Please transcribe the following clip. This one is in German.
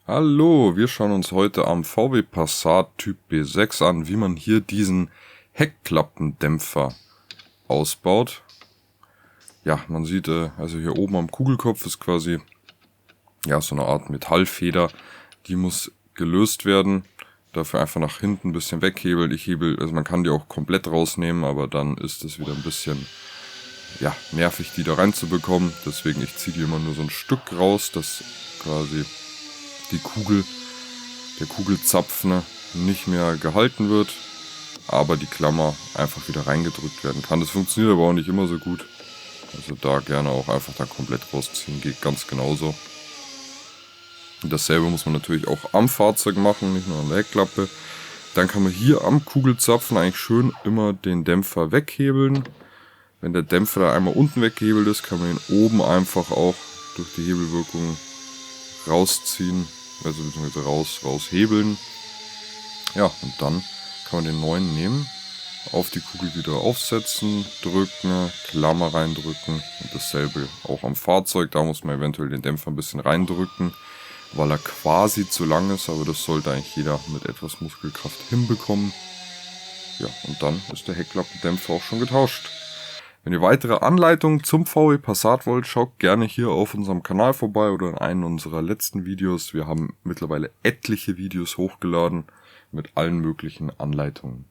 Hallo, wir schauen uns heute am VW Passat Typ B6 an, wie man hier diesen Heckklappendämpfer ausbaut. Ja, man sieht, also hier oben am Kugelkopf ist quasi ja so eine Art Metallfeder, die muss gelöst werden. Dafür einfach nach hinten ein bisschen weghebeln. Also man kann die auch komplett rausnehmen, aber dann ist es wieder ein bisschen ja, nervig, die da reinzubekommen. Deswegen, ich ziehe die immer nur so ein Stück raus, dass quasi der Kugelzapfen nicht mehr gehalten wird, aber die Klammer einfach wieder reingedrückt werden kann. Das funktioniert aber auch nicht immer so gut. Also da gerne auch einfach da komplett rausziehen, geht ganz genauso. Und dasselbe muss man natürlich auch am Fahrzeug machen, nicht nur an der Heckklappe. Dann kann man hier am Kugelzapfen eigentlich schön immer den Dämpfer weghebeln. Wenn der Dämpfer da einmal unten weggehebelt ist, kann man ihn oben einfach auch durch die Hebelwirkung rausziehen, also beziehungsweise raushebeln. Ja, und dann kann man den neuen nehmen, auf die Kugel wieder aufsetzen, drücken, Klammer reindrücken und dasselbe auch am Fahrzeug. Da muss man eventuell den Dämpfer ein bisschen reindrücken, weil er quasi zu lang ist, aber das sollte eigentlich jeder mit etwas Muskelkraft hinbekommen. Ja, und dann ist der Heckklappendämpfer auch schon getauscht. Wenn ihr weitere Anleitungen zum VW Passat wollt, schaut gerne hier auf unserem Kanal vorbei oder in einem unserer letzten Videos. Wir haben mittlerweile etliche Videos hochgeladen mit allen möglichen Anleitungen.